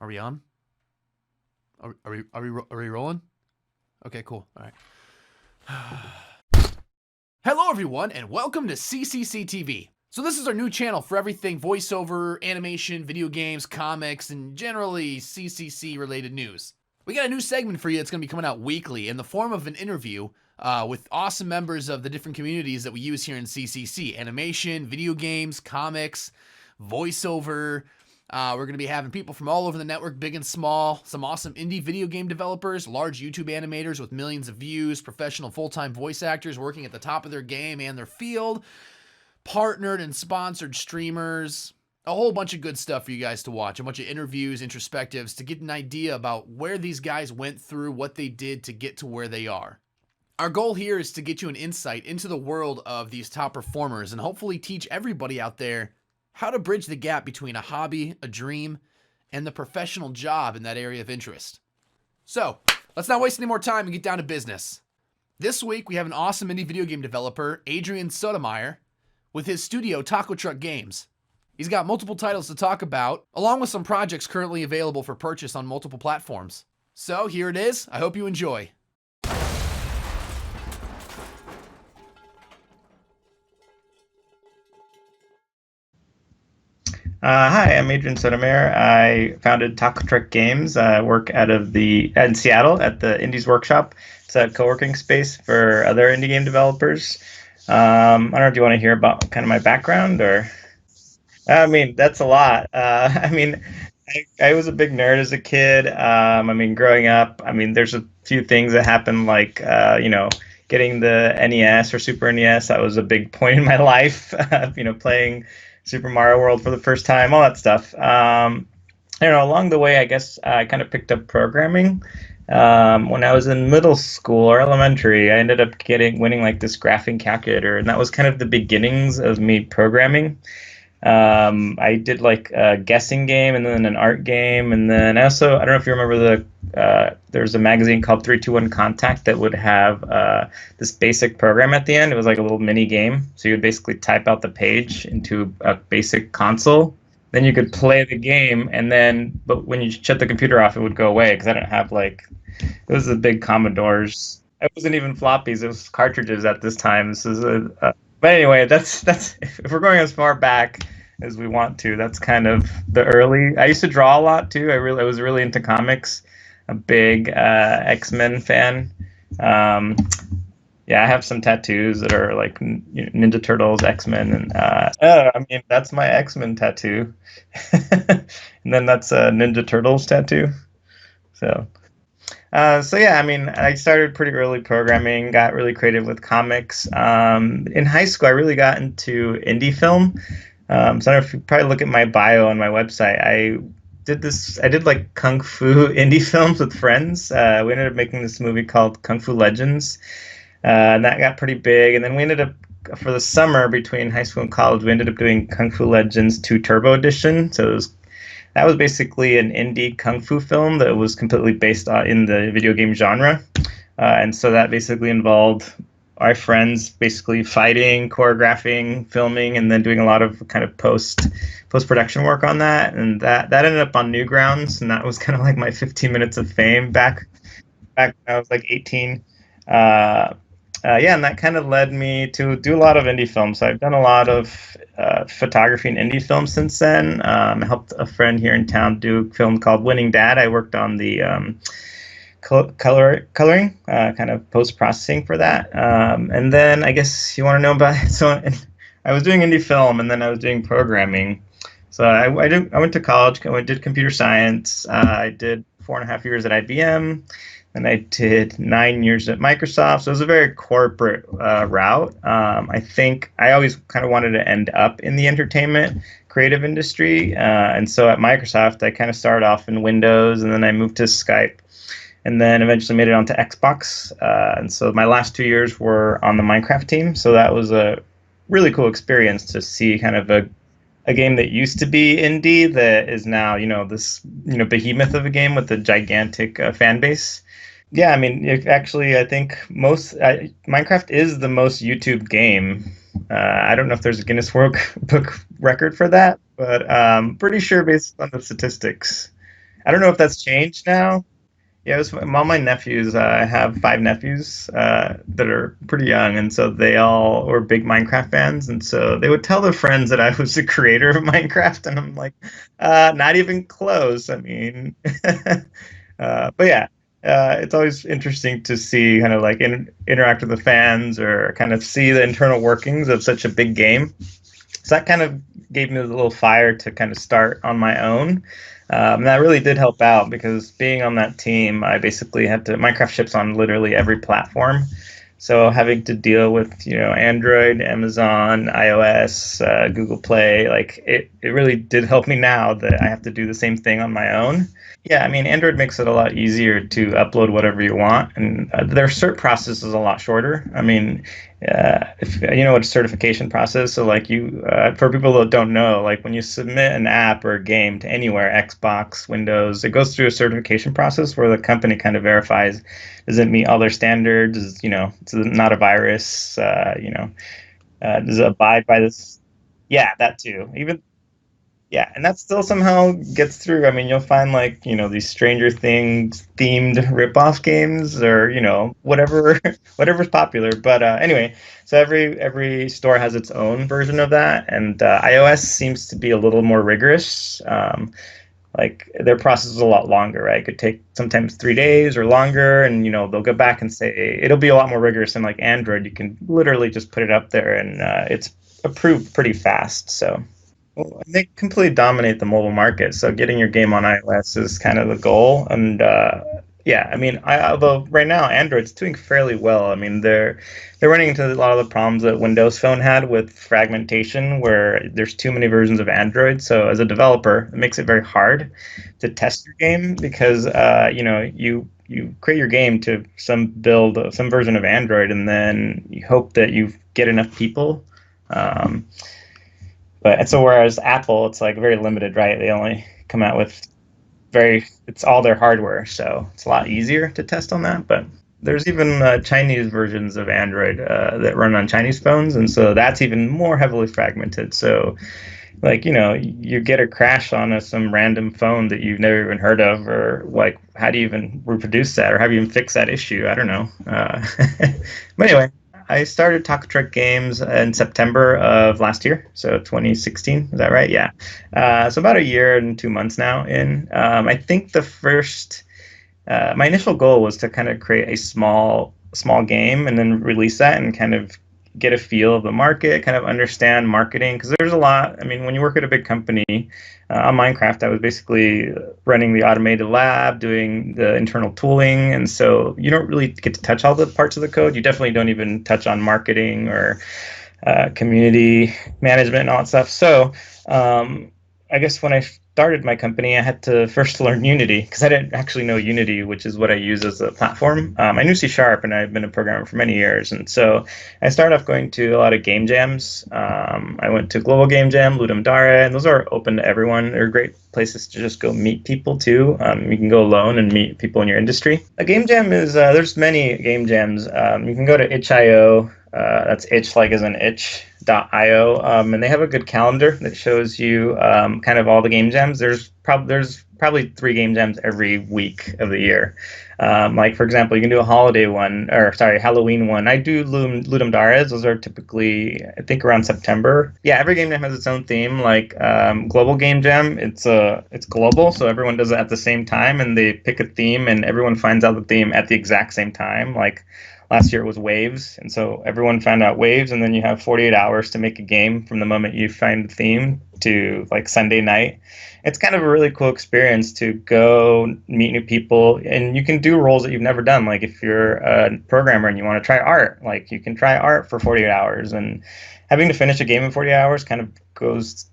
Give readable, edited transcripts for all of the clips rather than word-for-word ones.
Are we on? Are we rolling? Okay, cool. All right. Hello, everyone, and welcome to CCC TV. So this is our new channel for everything voiceover, animation, video games, comics, and generally CCC-related news. We got a new segment for you that's going to be coming out weekly in the form of an interview with awesome members of the different communities that we use here in CCC. Animation, video games, comics, voiceover. We're going to be having people from all over the network, big and small, some awesome indie video game developers, large YouTube animators with millions of views, professional full-time voice actors working at the top of their game and their field, partnered and sponsored streamers, a whole bunch of good stuff for you guys to watch, a bunch of interviews, introspectives, to get an idea about where these guys went through, what they did to get to where they are. Our goal here is to get you an insight into the world of these top performers and hopefully teach everybody out there how to bridge the gap between a hobby, a dream, and the professional job in that area of interest. So, let's not waste any more time and get down to business. This week, we have an awesome indie video game developer, Adrian Sotomayor, with his studio, Taco Truck Games. He's got multiple titles to talk about, along with some projects currently available for purchase on multiple platforms. So, here it is. I hope you enjoy. Hi, I'm Adrian Sotomayor. I founded Taco Truck Games. I work in Seattle at the Indies Workshop. It's a co-working space for other indie game developers. I don't know if you want to hear about kind of my background or... I mean, that's a lot. I was a big nerd as a kid. Growing up, there's a few things that happened, like, getting the NES or Super NES. That was a big point in my life, playing Super Mario World for the first time, all that stuff. Along the way, I guess I kind of picked up programming. When I was in middle school or elementary, I ended up winning like this graphing calculator, and that was kind of the beginnings of me programming. I did like a guessing game and then an art game, and then I don't know if you remember there's a magazine called 321 Contact that would have this basic program at the end. It was like a little mini game, so you would basically type out the page into a basic console. Then you could play the game, but when you shut the computer off, it would go away because I didn't have it was the big Commodores. It wasn't even floppies; it was cartridges at this time. But anyway, that's if we're going as far back as we want to, that's kind of the early. I used to draw a lot too. I was really into comics, a big X-Men fan. I have some tattoos that are like Ninja Turtles, X-Men, and that's my X-Men tattoo, and then that's a Ninja Turtles tattoo. I started pretty early programming, got really creative with comics. In high school, I really got into indie film. So I don't know if you probably look at my bio on my website. I did like Kung Fu indie films with friends. We ended up making this movie called Kung Fu Legends, and that got pretty big. And then we ended up, for the summer between high school and college, we ended up doing Kung Fu Legends 2 Turbo Edition. So that was basically an indie kung fu film that was completely based in the video game genre. And so that basically involved our friends basically fighting, choreographing, filming, and then doing a lot of kind of post-production work on that. And that ended up on Newgrounds, and that was kind of like my 15 minutes of fame back when I was like 18. And that kind of led me to do a lot of indie films. So I've done a lot of photography and indie films since then. I helped a friend here in town do a film called Winning Dad. I worked on the coloring, kind of post-processing for that. And then I guess you want to know about it. So I was doing indie film, and then I was doing programming. So I went to college. Did computer science. I did 4.5 years at IBM. And I did 9 years at Microsoft. So it was a very corporate route. I think I always kind of wanted to end up in the entertainment creative industry. And so at Microsoft, I kind of started off in Windows, and then I moved to Skype, and then eventually made it onto Xbox. And so my last 2 years were on the Minecraft team. So that was a really cool experience to see kind of a game that used to be indie that is now, this, behemoth of a game with a gigantic fan base. Yeah, I think Minecraft is the most YouTube game. I don't know if there's a Guinness World Book record for that, but pretty sure based on the statistics. I don't know if that's changed now. Yeah, it was all my nephews. I have five nephews that are pretty young, and so they all were big Minecraft fans, and so they would tell their friends that I was the creator of Minecraft, and I'm like, not even close. I mean, but yeah, it's always interesting to see kind of like interact with the fans or kind of see the internal workings of such a big game. So that kind of gave me a little fire to kind of start on my own. And that really did help out because being on that team, I basically had to Minecraft ships on literally every platform. So having to deal with, Android, Amazon, iOS, Google Play, like it really did help me now that I have to do the same thing on my own. Yeah, I mean, Android makes it a lot easier to upload whatever you want, and their cert process is a lot shorter. I mean, if you know what a certification process, so like for people that don't know, like when you submit an app or a game to anywhere, Xbox, Windows, it goes through a certification process where the company kind of verifies, does it meet all their standards? It's not a virus. Does it abide by this? Yeah, that too. Even yeah, and that still somehow gets through. I mean, you'll find like, these Stranger Things themed rip-off games or, whatever whatever's popular. But anyway, so every store has its own version of that, and iOS seems to be a little more rigorous. Like their process is a lot longer, right? It could take sometimes 3 days or longer, and they'll go back and say it'll be a lot more rigorous than like Android. You can literally just put it up there, and it's approved pretty fast. So. Well, they completely dominate the mobile market, so getting your game on iOS is kind of the goal. And yeah, I mean, although right now Android's doing fairly well. I mean, they're running into a lot of the problems that Windows Phone had with fragmentation, where there's too many versions of Android. So as a developer, it makes it very hard to test your game because you create your game to some version of Android, and then you hope that you get enough people. Um, but so whereas Apple, it's like very limited, right? They only come out with it's all their hardware, so it's a lot easier to test on that. But there's even Chinese versions of Android that run on Chinese phones, and so that's even more heavily fragmented. So, like, you get a crash on some random phone that you've never even heard of, or like, how do you even reproduce that, or how do you even fix that issue? I don't know. But anyway, I started Taco Truck Games in September of last year, so 2016. Is that right? Yeah. So about a year and 2 months now in. I think my initial goal was to kind of create a small game and then release that and kind of get a feel of the market, kind of understand marketing, because there's a lot. I mean, when you work at a big company, on Minecraft, I was basically running the automated lab, doing the internal tooling, and so you don't really get to touch all the parts of the code. You definitely don't even touch on marketing or community management and all that stuff. So I guess when I started my company, I had to first learn Unity because I didn't actually know Unity, which is what I use as a platform. I knew C Sharp, and I've been a programmer for many years. And so I started off going to a lot of game jams. I went to Global Game Jam, Ludum Dare, and those are open to everyone. They're great places to just go meet people too. You can go alone and meet people in your industry. A game jam is, there's many game jams. You can go to itch.io. That's itch like as an itch.io, and they have a good calendar that shows you kind of all the game jams. There's probably 3 game jams every week of the year. Like for example, you can do a holiday one, or sorry, Halloween one. I do Ludum Dares. Those are typically, I think, around September. Yeah, every game jam has its own theme. Like Global Game Jam, it's global, so everyone does it at the same time, and they pick a theme, and everyone finds out the theme at the exact same time. Like last year it was waves, and so everyone found out waves, and then you have 48 hours to make a game from the moment you find the theme to like Sunday night. It's kind of a really cool experience to go meet new people, and you can do roles that you've never done. Like if you're a programmer and you want to try art, like you can try art for 48 hours, and having to finish a game in 48 hours kind of goes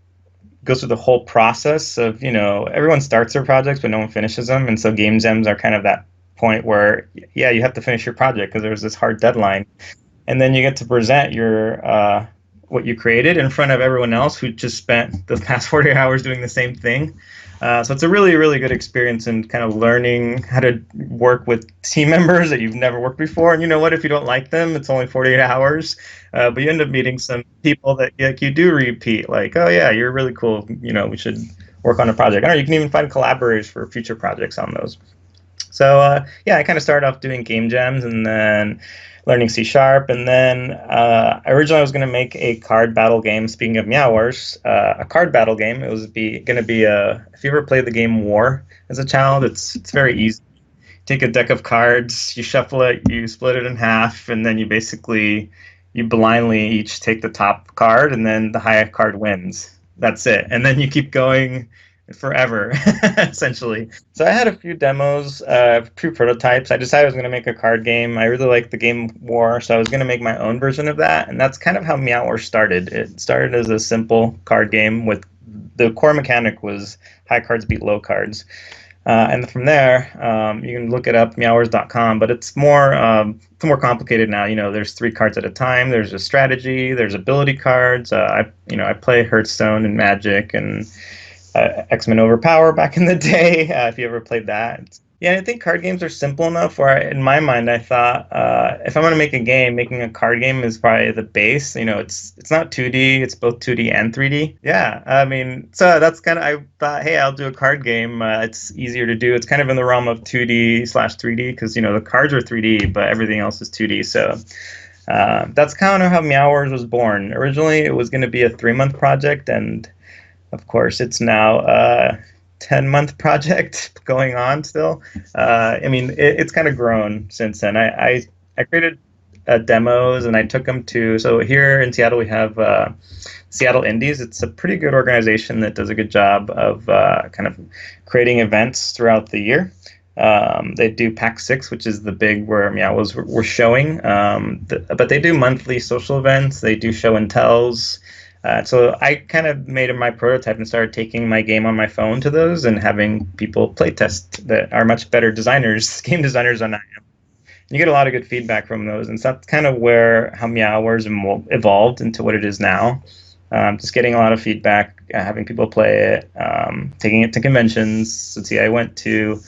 through the whole process of, everyone starts their projects, but no one finishes them. And so game jams are kind of that point where, yeah, you have to finish your project because there's this hard deadline. And then you get to present your what you created in front of everyone else who just spent the past 40 hours doing the same thing. So it's a really, really good experience in kind of learning how to work with team members that you've never worked before. And you know what? If you don't like them, it's only 48 hours. But you end up meeting some people that you do repeat. Like, oh, yeah, you're really cool. We should work on a project. Or you can even find collaborators for future projects on those. So yeah, I kind of started off doing game jams and then learning C sharp, and then originally I was going to make a card battle game. Speaking of Meow Wars, a card battle game. It was going to be a. If you ever played the game War as a child, it's very easy. Take a deck of cards, you shuffle it, you split it in half, and then you blindly each take the top card, and then the highest card wins. That's it, and then you keep going forever, essentially. So I had a few demos, few prototypes. I decided I was going to make a card game. I really liked the game War, so I was going to make my own version of that, and that's kind of how Meow War started. It started as a simple card game with the core mechanic was high cards beat low cards. And from there, you can look it up, meowers.com, but it's more complicated now. There's 3 cards at a time. There's a strategy. There's ability cards. I play Hearthstone and Magic and X-Men Overpower back in the day. If you ever played that. Yeah, I think card games are simple enough where, in my mind, I thought if I'm going to make a game, making a card game is probably the base. It's not 2D; it's both 2D and 3D. Yeah, I mean, so that's kind of I thought, hey, I'll do a card game. It's easier to do. It's kind of in the realm of 2D/3D because the cards are 3D, but everything else is 2D. So that's kind of how Meow Wars was born. Originally, it was going to be a 3-month project, and of course, it's now 10-month project going on still. I mean, it's kind of grown since then. I created demos and I took them so here in Seattle we have Seattle Indies. It's a pretty good organization that does a good job of kind of creating events throughout the year. They do PAX 6, which is the big where we're showing, but they do monthly social events. They do show and tells. So I kind of made my prototype and started taking my game on my phone to those and having people play test that are much better designers, game designers than I am. You get a lot of good feedback from those, and so that's kind of how Meow Wars evolved into what it is now. Just getting a lot of feedback, having people play it, taking it to conventions. So see, I went to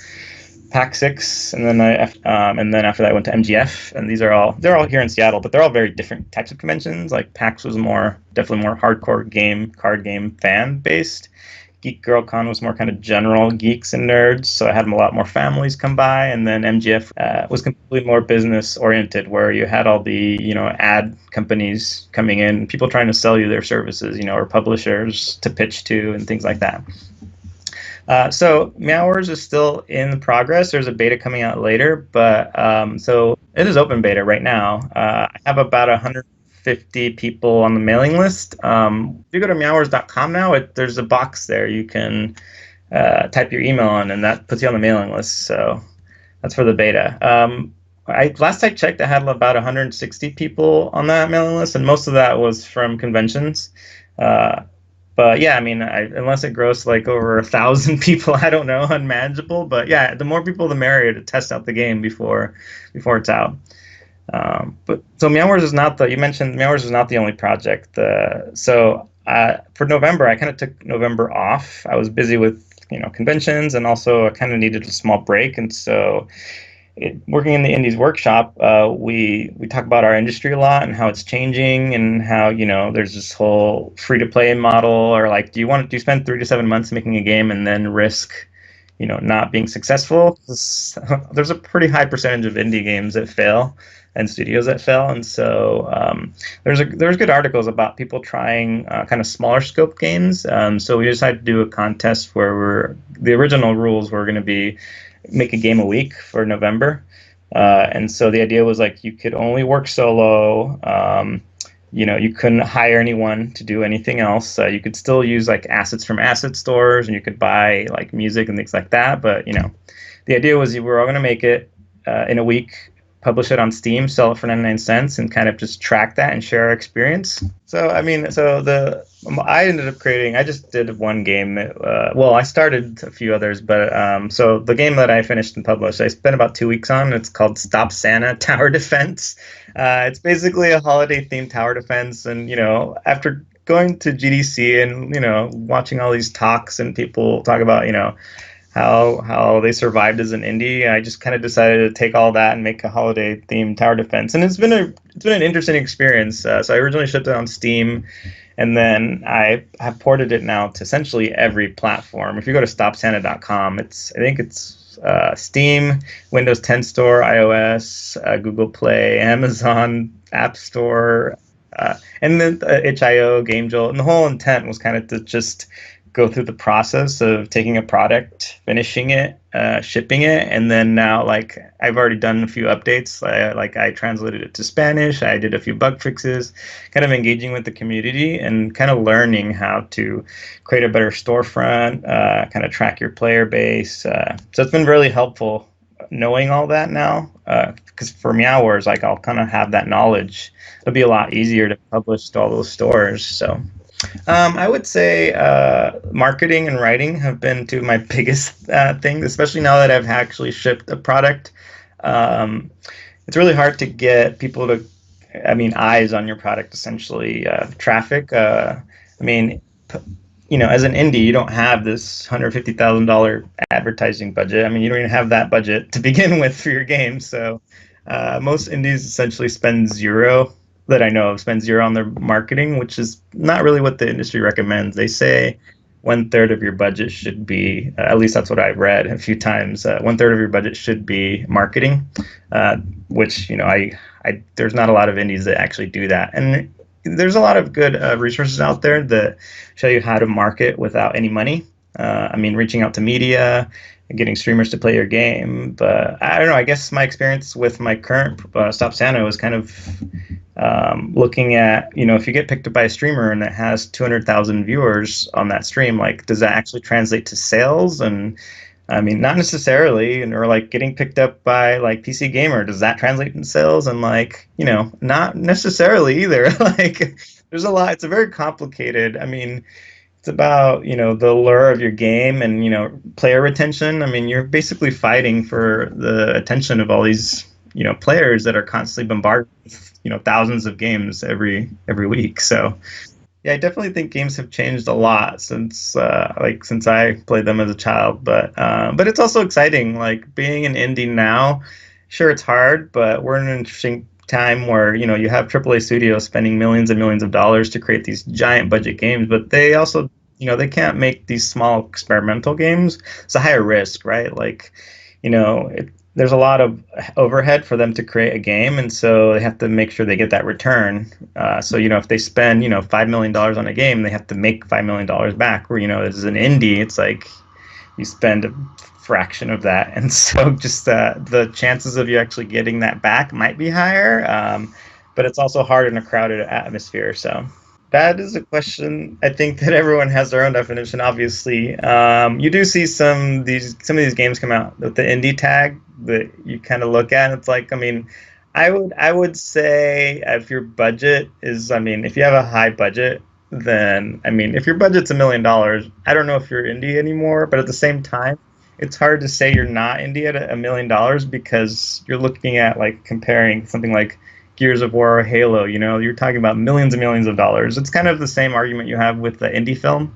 PAX 6, and then after that I went to MGF, and they're all here in Seattle, but they're all very different types of conventions. Like PAX was definitely more hardcore card game fan based. Geek Girl Con was more kind of general geeks and nerds, so I had a lot more families come by, and then MGF was completely more business oriented, where you had all the ad companies coming in, people trying to sell you their services, or publishers to pitch to and things like that. So Meow Wars is still in progress. There's a beta coming out later, but so it is open beta right now. I have about 150 people on the mailing list. If you go to meowers.com now, there's a box there. You can type your email on, and that puts you on the mailing list. So that's for the beta. Last I checked, I had about 160 people on that mailing list, and most of that was from conventions. But yeah, I mean, unless it grows like over 1,000 people, I don't know, unmanageable. But yeah, the more people, the merrier to test out the game before it's out. But so Meow Wars is not you mentioned Meow Wars is not the only project. So for November, I kind of took November off. I was busy with conventions, and also I kind of needed a small break, and so. Working in the Indies workshop, we talk about our industry a lot and how it's changing, and how there's this whole free-to-play model, or like, do you spend 3 to 7 months making a game and then risk not being successful? There's a pretty high percentage of indie games that fail and studios that fail, and so there's good articles about people trying kind of smaller scope games. So we decided to do a contest where the original rules were going to be make a game a week for November. And so the idea was like you could only work solo. You couldn't hire anyone to do anything else. You could still use like assets from asset stores, and you could buy like music and things like that. But the idea was you were all going to make it in a week, publish it on Steam, sell it for 99 cents, and kind of just track that and share our experience. So I mean, I ended up creating. I just did one game. I started a few others, but so the game that I finished and published, I spent about 2 weeks on. It's called Stop Santa Tower Defense. It's basically a holiday-themed tower defense, and after going to GDC and watching all these talks and people talk about how they survived as an indie. I just kind of decided to take all that and make a holiday themed tower defense, and it's been an interesting experience. So I originally shipped it on Steam, and then I have ported it now to essentially every platform. If you go to stopsanta.com, I think it's Steam, Windows 10 Store, iOS, Google Play, Amazon App Store, and then itch.io, GameJolt. And the whole intent was kind of to just go through the process of taking a product, finishing it, shipping it, and then now like I've already done a few updates. I translated it to Spanish. I did a few bug fixes, kind of engaging with the community and kind of learning how to create a better storefront, kind of track your player base. So it's been really helpful knowing all that now, because for Meow Wars, like I'll kind of have that knowledge. It'll be a lot easier to publish to all those stores. So I would say marketing and writing have been two of my biggest things, especially now that I've actually shipped a product. It's really hard to get people to, eyes on your product, essentially, traffic. As an indie, you don't have this $150,000 advertising budget. I mean, you don't even have that budget to begin with for your game. So most indies essentially spend zero that I know of spend zero on their marketing, which is not really what the industry recommends. They say 1/3 of your budget should be, at least that's what I've read a few times. 1/3 of your budget should be marketing, which there's not a lot of indies that actually do that, and there's a lot of good resources out there that show you how to market without any money. Reaching out to media, getting streamers to play your game. But I don't know. I guess my experience with my current Stop Santa was kind of looking at, if you get picked up by a streamer and it has 200,000 viewers on that stream, like, does that actually translate to sales? And not necessarily. Or like getting picked up by like PC Gamer, does that translate in sales? And like, not necessarily either. Like, there's a lot. It's a very complicated. It's about, the allure of your game and, player retention. You're basically fighting for the attention of all these, players that are constantly bombarded with, thousands of games every week. So yeah, I definitely think games have changed a lot since I played them as a child. But it's also exciting, like being an indie now. Sure, it's hard, but we're in an interesting time where you have AAA studios spending millions and millions of dollars to create these giant budget games, but they also they can't make these small experimental games. It's a higher risk, right? Like there's a lot of overhead for them to create a game, and so they have to make sure they get that return. So if they spend $5 million on a game, they have to make $5 million back. Where as an indie, it's like you spend a fraction of that, and so just the chances of you actually getting that back might be higher, but it's also hard in a crowded atmosphere. So that is a question. I think that everyone has their own definition. Obviously, you do see some of these games come out with the indie tag that you kind of look at, and it's like, I would say if your budget is, if you have a high budget, then if your budget's $1 million, I don't know if you're indie anymore. But at the same time, it's hard to say you're not indie at $1 million, because you're looking at like comparing something like Gears of War or Halo. You're talking about millions and millions of dollars. It's kind of the same argument you have with the indie film.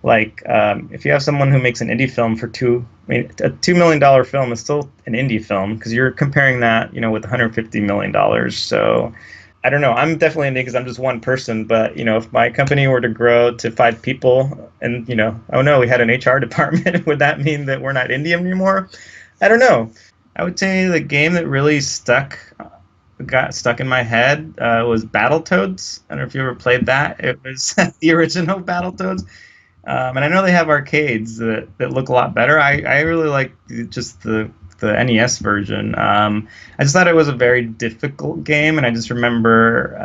Like if you have someone who makes an indie film for a $2 million film is still an indie film, because you're comparing that with $150 million. So I don't know. I'm definitely indie because I'm just one person. But if my company were to grow to 5 people, and oh no, we had an HR department, would that mean that we're not indie anymore? I don't know. I would say the game that really got stuck in my head was Battletoads. I don't know if you ever played that. It was the original Battletoads. And I know they have arcades that look a lot better. I really like just the NES version. I just thought it was a very difficult game, and I just remember,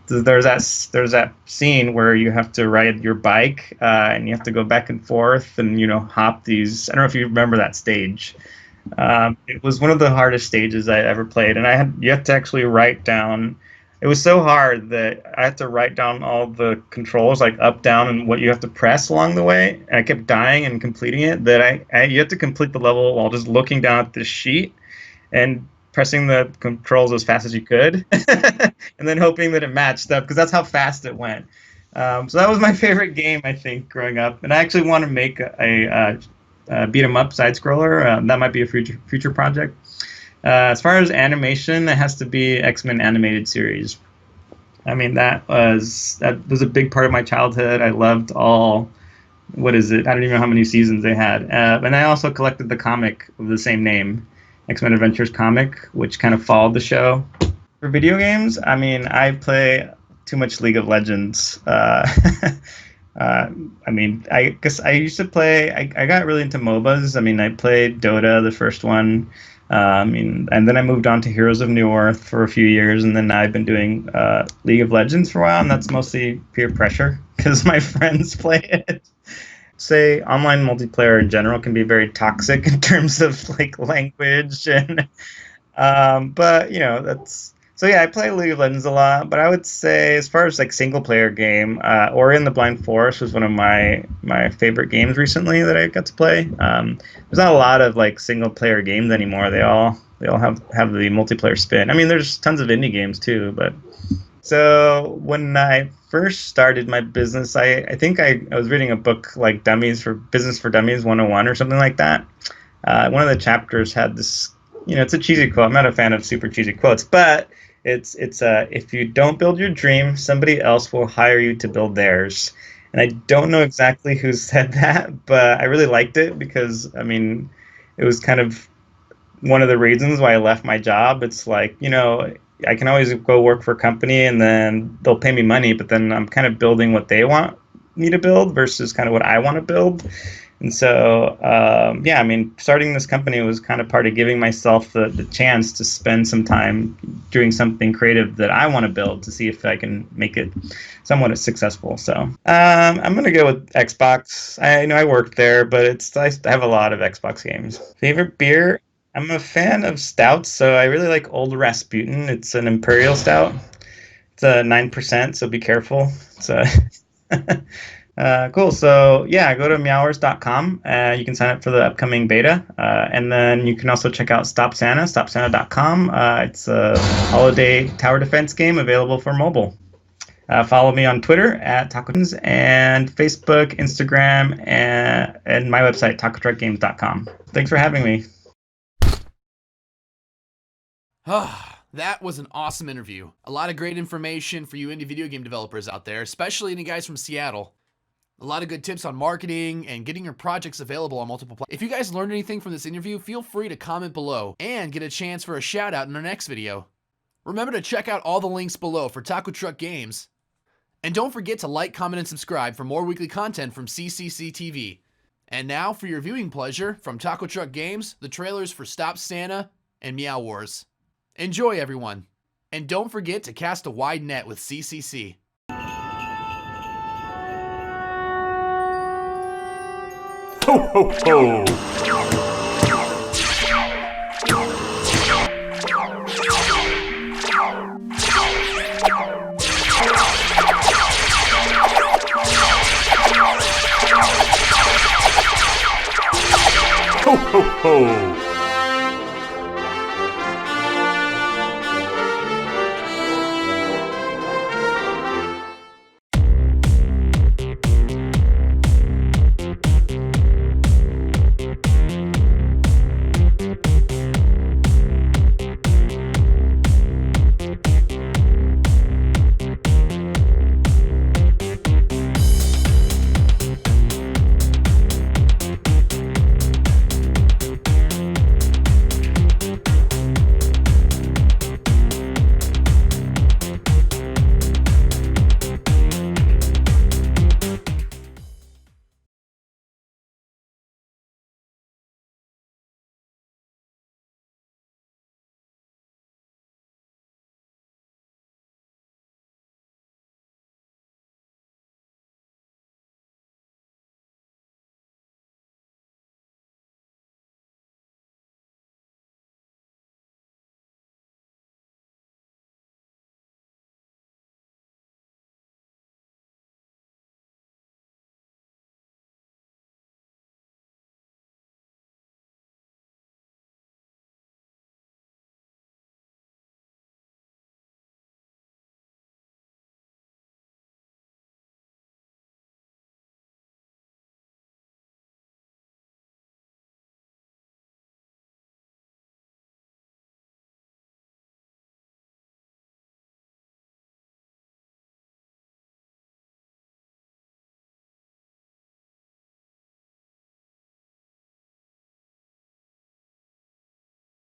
there's that scene where you have to ride your bike, and you have to go back and forth and hop these. I don't know if you remember that stage. It was one of the hardest stages I ever played, and you had to actually write down. It was so hard that I had to write down all the controls, like up, down, and what you have to press along the way. And I kept dying and completing it. That you had to complete the level while just looking down at this sheet and pressing the controls as fast as you could, and then hoping that it matched up, because that's how fast it went. So that was my favorite game, I think, growing up. And I actually want to make a beat 'em up side scroller. That might be a future project. As far as animation, it has to be X-Men animated series. I mean, that was a big part of my childhood. I loved all, what is it? I don't even know how many seasons they had. And I also collected the comic of the same name, X-Men Adventures comic, which kind of followed the show. For video games, I mean, I play too much League of Legends. I mean, I guess I used to play. I got really into MOBAs. I mean, I played Dota, the first one. I mean, and then I moved on to Heroes of New Earth for a few years, and then now I've been doing League of Legends for a while, and that's mostly peer pressure because my friends play it. Say online multiplayer in general can be very toxic in terms of like language and but you know, that's so yeah, I play League of Legends a lot, but I would say as far as like single player game, Ori and the Blind Forest was one of my favorite games recently that I got to play. There's not a lot of like single player games anymore. They all have the multiplayer spin. I mean, there's tons of indie games too, but so when I first started my business, I think I was reading a book like Business for Dummies 101 or something like that. One of the chapters had this, you know, it's a cheesy quote. I'm not a fan of super cheesy quotes, but it's if you don't build your dream, somebody else will hire you to build theirs. And I don't know exactly who said that, but I really liked it because, I mean, it was kind of one of the reasons why I left my job. It's like, you know, I can always go work for a company and then they'll pay me money, but then I'm kind of building what they want me to build versus kind of what I want to build. And so, yeah, I mean, starting this company was kind of part of giving myself the chance to spend some time doing something creative that I want to build to see if I can make it somewhat successful. So I'm going to go with Xbox. I know I worked there, but I have a lot of Xbox games. Favorite beer? I'm a fan of stouts, so I really like Old Rasputin. It's an imperial stout. It's a 9%, so be careful. So cool. So yeah, go to meowers.com. You can sign up for the upcoming beta, and then you can also check out Stop Santa, stopsanta.com. It's a holiday tower defense game available for mobile. Follow me on Twitter at TacoTunes and Facebook, Instagram, and my website, tacotruckgames.com. Thanks for having me. That was an awesome interview. A lot of great information for you indie video game developers out there, especially any guys from Seattle. A lot of good tips on marketing and getting your projects available on multiple platforms. If you guys learned anything from this interview, feel free to comment below and get a chance for a shout out in our next video. Remember to check out all the links below for Taco Truck Games. And don't forget to like, comment, and subscribe for more weekly content from CCC TV. And now for your viewing pleasure from Taco Truck Games, the trailers for Stop Santa and Meow Wars. Enjoy, everyone. And don't forget to cast a wide net with CCC. Ho, ho, ho! Ho, ho, ho!